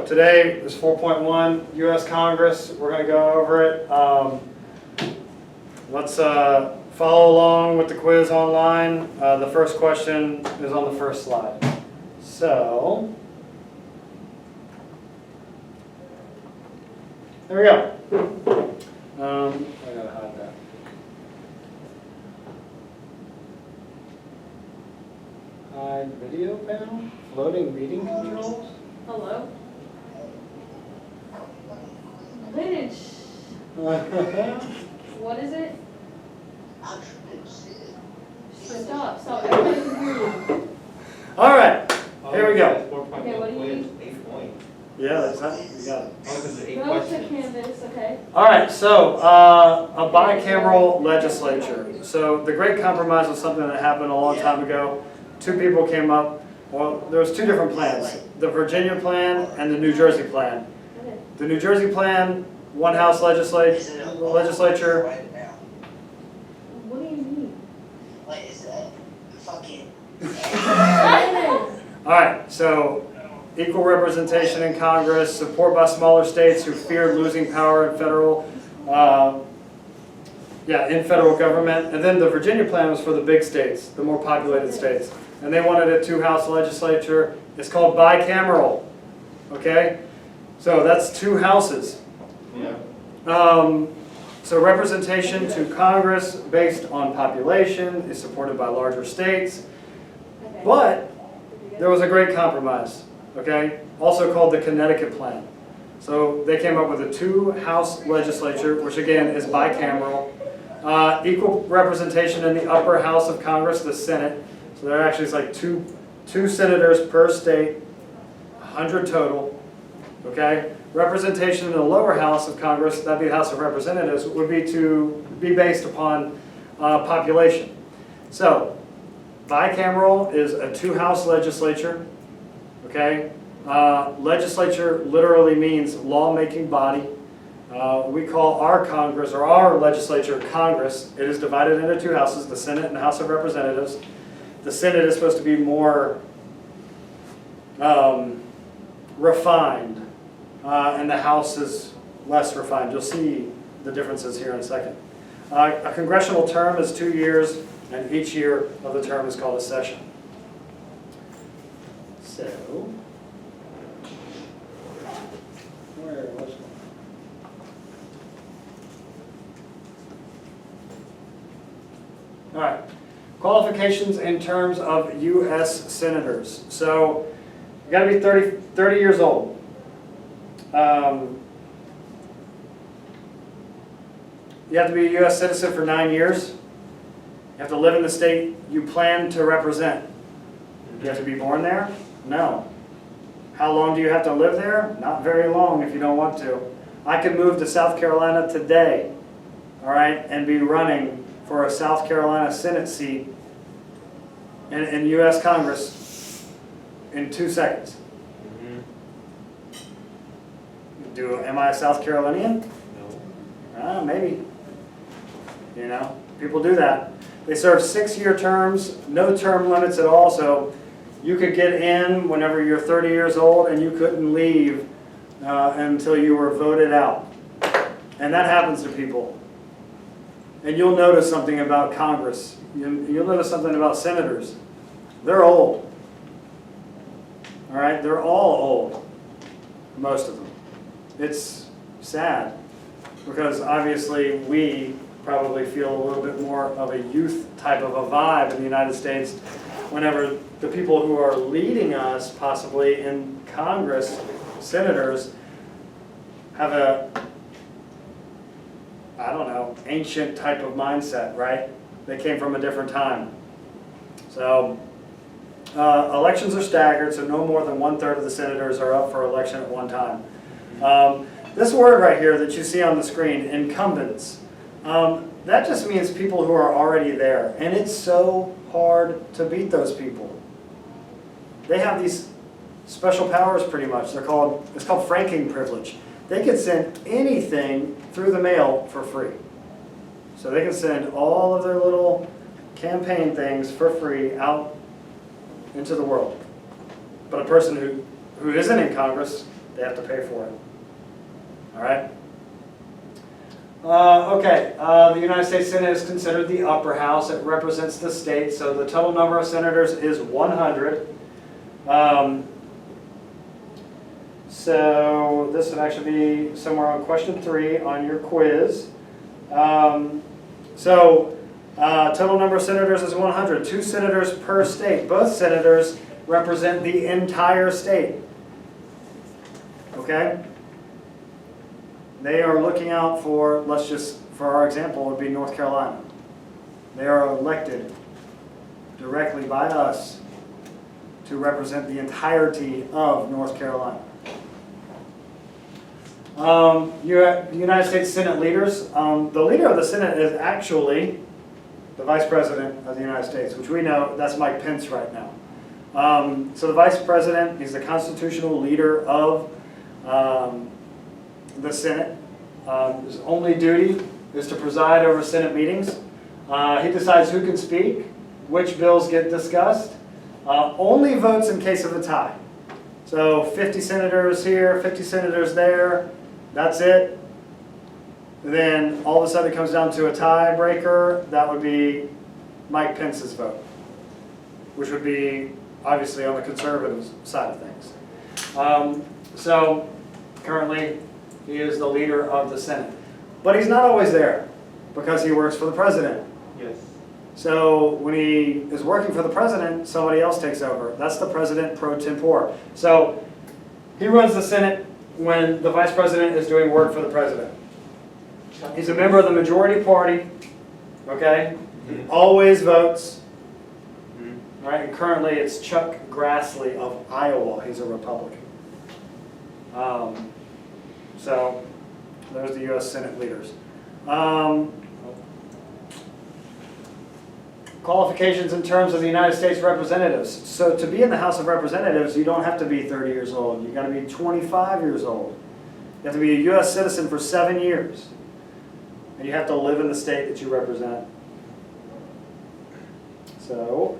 today is 4.1 U.S. Congress. We're going to go over it. Let's follow along with the quiz online. The first question is on the first slide. So, there we go. I gotta hide that. Hide video panel. Loading meeting controls. Hello? Lineage. What is it? Stop, stop. Everybody can hear you. All right, here we go. Okay, what do you need? 8 point. Yeah, that's not, you got it. Oh, because it's 8 Go to questions. Canvas, okay? All right, so a bicameral legislature. So the Great Compromise was something that happened a long time ago. Two people came up. Well, there was two different plans: the Virginia plan and the New Jersey plan. Okay. The New Jersey plan, one house legislature. What do you mean? What is that? Fucking. All right, so equal representation in Congress, support by smaller states who feared losing power in federal, in federal government. And then the Virginia plan was for the big states, the more populated states. And they wanted a two-house legislature. It's called bicameral, okay? So that's two houses. Yeah. So representation to Congress based on population is supported by larger states. Okay. But there was a great compromise, okay? Also called the Connecticut Plan. So they came up with a two-house legislature, which again is bicameral. Equal representation in the upper house of Congress, the Senate. So there actually is like two senators per state, 100 total, okay? Representation in the lower house of Congress, that'd be the House of Representatives, would be based upon population. So bicameral is a two-house legislature, okay? Legislature literally means lawmaking body. We call our Congress, or our legislature, Congress. It is divided into two houses, the Senate and the House of Representatives. The Senate is supposed to be more refined, and the House is less refined. You'll see the differences here in a second. A congressional term is 2 years, and each year of the term is called a session. So, where was it? All right. Qualifications in terms of U.S. senators. So, you got to be 30 years old. You have to be a U.S. citizen for 9 years. You have to live in the state you plan to represent. You have to be born there? No. How long do you have to live there? Not very long if you don't want to. I could move to South Carolina today, all right, and be running for a South Carolina Senate seat in U.S. Congress in 2 seconds. Am I a South Carolinian? No. Maybe. You know, people do that. They serve 6-year terms, no term limits at all, so you could get in whenever you're 30 years old and you couldn't leave until you were voted out. And that happens to people. And you'll notice something about Congress. You'll notice something about senators. They're old. All right? They're all old. Most of them. It's sad because obviously we probably feel a little bit more of a youth type of a vibe in the United States whenever the people who are leading us possibly in Congress, senators, have a, I don't know, ancient type of mindset, right? They came from a different time. So elections are staggered, so no more than 1/3 of the senators are up for election at one time. This word right here that you see on the screen, incumbents, that just means people who are already there. And it's so hard to beat those people. They have these special powers pretty much. It's called franking privilege. They can send anything through the mail for free. So they can send all of their little campaign things for free out into the world. But a person who isn't in Congress, They have to pay for it. All right? Okay, the United States Senate is considered the upper house. It represents the state, so the total number of senators is 100. So this would actually be somewhere on question 3 on your quiz. Total number of senators is 100. 2 senators per state. Both senators represent the entire state. Okay? They are looking out for, for our example, would be North Carolina. They are elected directly by us to represent the entirety of North Carolina. The United States Senate leaders. The leader of the Senate is actually the Vice President of the United States, which we know that's Mike Pence right now. So the Vice President is the constitutional leader of the Senate. His only duty is to preside over Senate meetings. He decides who can speak, which bills get discussed. Only votes in case of a tie. So 50 senators here, 50 senators there, that's it. Then all of a sudden it comes down to a tiebreaker. That would be Mike Pence's vote, which would be obviously on the conservative side of things. So currently he is the leader of the Senate. But he's not always there because he works for the president. Yes. So when he is working for the president, somebody else takes over. That's the president pro tempore. So he runs the Senate when the vice president is doing work for the president. He's a member of the majority party, okay? He always votes. All right, and currently it's Chuck Grassley of Iowa. He's a Republican. So there's the U.S. Senate leaders. Qualifications in terms of the United States representatives. So to be in the House of Representatives, you don't have to be 30 years old. You've got to be 25 years old. You have to be a U.S. citizen for 7 years. And you have to live in the state that you represent. So,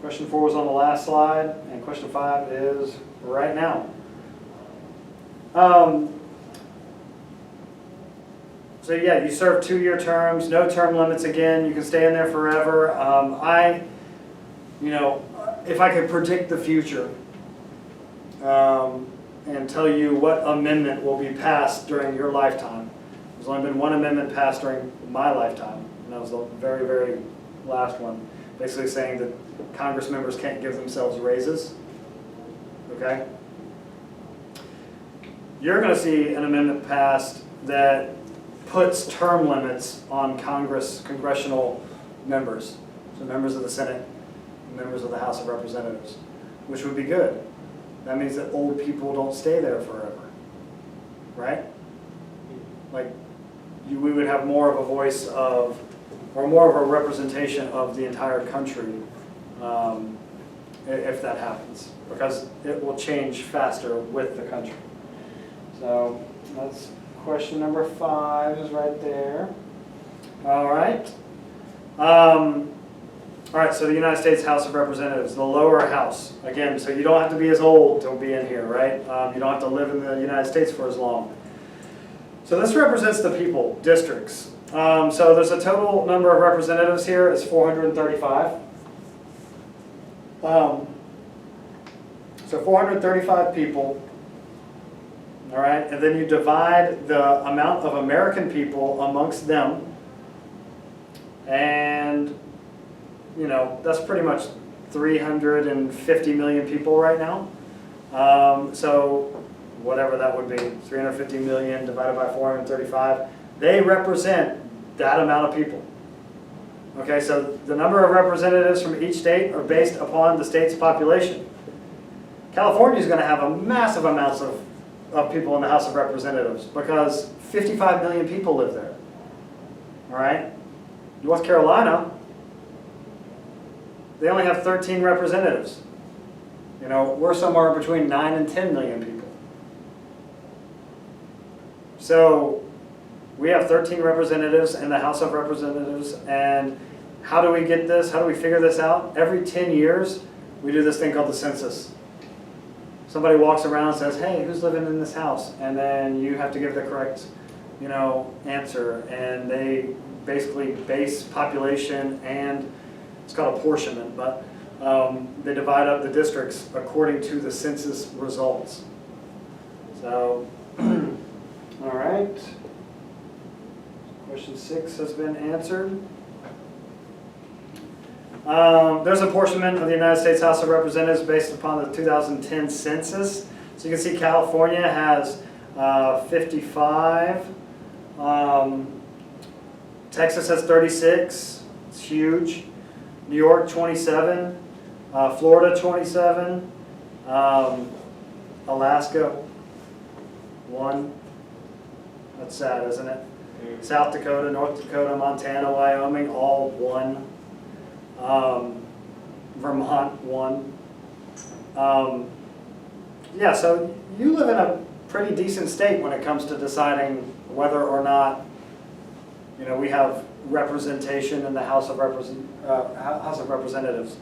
question 4 was on the last slide, and question 5 is right now. So yeah, you serve 2-year terms, no term limits again, you can stay in there forever. If I could predict the future and tell you what amendment will be passed during your lifetime. There's only been one amendment passed during my lifetime, and that was the very, very last one. Basically saying that Congress members can't give themselves raises, okay? You're going to see an amendment passed that puts term limits on congressional members, so members of the Senate, members of the House of Representatives, which would be good. That means that old people don't stay there forever, right? Like, we would have more of a voice of, or more of a representation of the entire country if that happens, because it will change faster with the country. So that's question number 5 is right there. All right. All right, so the United States House of Representatives, the lower house. Again, so you don't have to be as old to be in here, right? You don't have to live in the United States for as long. So this represents the people, districts. So there's a total number of representatives here, it's 435. So 435 people. All right, and then you divide the amount of American people amongst them, and that's pretty much 350 million people right now. So whatever that would be, 350 million divided by 435, they represent that amount of people. Okay, so the number of representatives from each state are based upon the state's population. California is going to have a massive amounts of people in the House of Representatives because 55 million people live there. All right? North Carolina, they only have 13 representatives. We're somewhere between 9 and 10 million people. So we have 13 representatives in the House of Representatives, and how do we get this? How do we figure this out? Every 10 years, we do this thing called the census. somebody walks around and says, hey, who's living in this house? And then you have to give the correct, answer. And they basically base population and it's called apportionment, but they divide up the districts according to the census results. So, all right. Question 6 has been answered. There's apportionment of the United States House of Representatives based upon the 2010 census. So you can see California has 55. Texas has 36. It's huge. New York 27. Florida 27. Alaska 1. That's sad, isn't it? South Dakota, North Dakota, Montana, Wyoming, all 1. Vermont 1. Yeah, so you live in a pretty decent state when it comes to deciding whether or not, we have representation in the House of Representatives.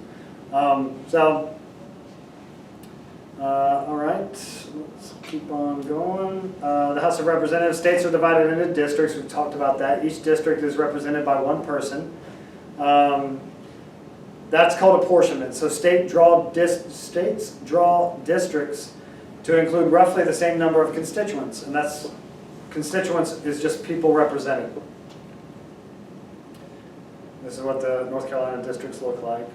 All right, let's keep on going. The House of Representatives, states are divided into districts. We've talked about that. Each district is represented by one person. That's called apportionment. So states draw districts to include roughly the same number of constituents, and constituents is just people represented. This is what the North Carolina districts look like.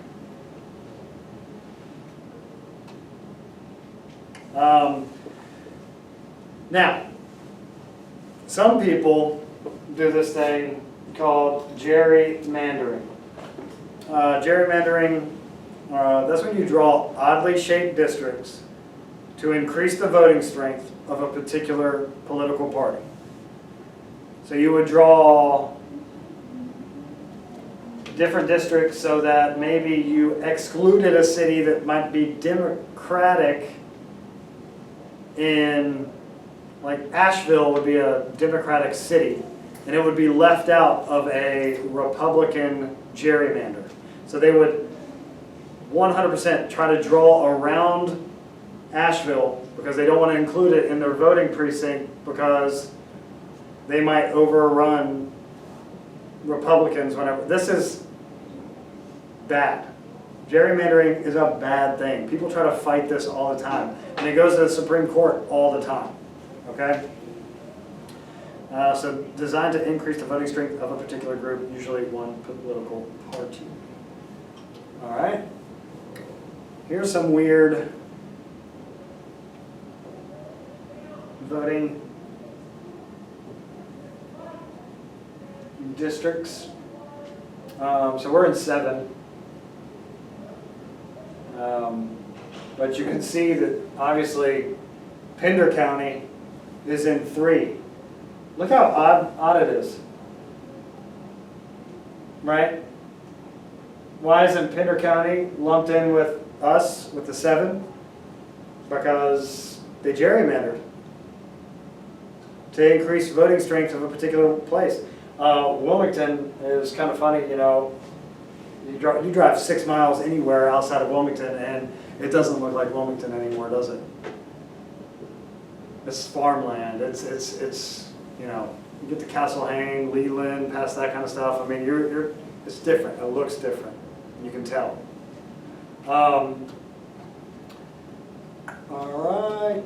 Now, some people do this thing called gerrymandering. Gerrymandering, that's when you draw oddly shaped districts to increase the voting strength of a particular political party. So you would draw different districts so that maybe you excluded a city that might be Democratic in, like Asheville would be a Democratic city, and it would be left out of a Republican gerrymander. So they would 100% try to draw around Asheville because they don't want to include it in their voting precinct because they might overrun Republicans whenever. This is bad. Gerrymandering is a bad thing. People try to fight this all the time. And it goes to the Supreme Court all the time. Okay? So designed to increase the voting strength of a particular group, usually one political party. All right? Here's some weird voting districts. So we're in 7. But you can see that obviously Pender County is in 3. Look how odd it is. Right? Why isn't Pender County lumped in with us, with the 7? Because they gerrymandered to increase voting strength of a particular place. Wilmington is kind of funny, you drive 6 miles anywhere outside of Wilmington and it doesn't look like Wilmington anymore, does it? It's farmland. It's you get to Castle Hang, Leland, past that kind of stuff. I mean, it's different. It looks different. You can tell. All right.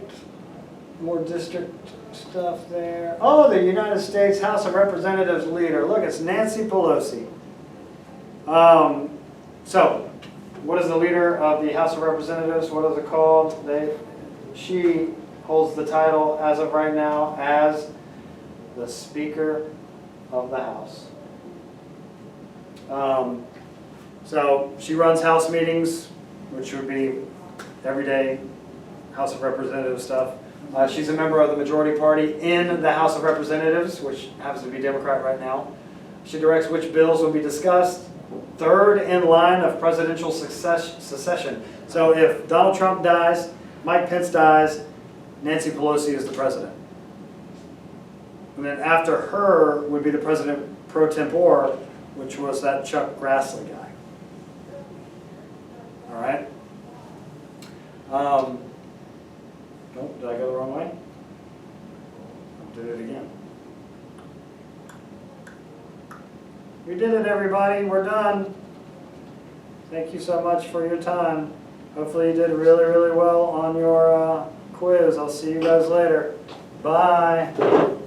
More district stuff there. Oh, the United States House of Representatives leader. Look, it's Nancy Pelosi. So, what is the leader of the House of Representatives? What is it called? She holds the title as of right now as the Speaker of the House. So she runs House meetings, which would be everyday House of Representatives stuff. She's a member of the majority party in the House of Representatives, which happens to be Democrat right now. She directs which bills will be discussed. 3rd in line of presidential succession. So if Donald Trump dies, Mike Pence dies, Nancy Pelosi is the president. And then after her would be the president pro tempore, which was that Chuck Grassley guy. All right? Oh, did I go the wrong way? Did it again. We did it, everybody. We're done. Thank you so much for your time. Hopefully you did really, really well on your quiz. I'll see you guys later. Bye.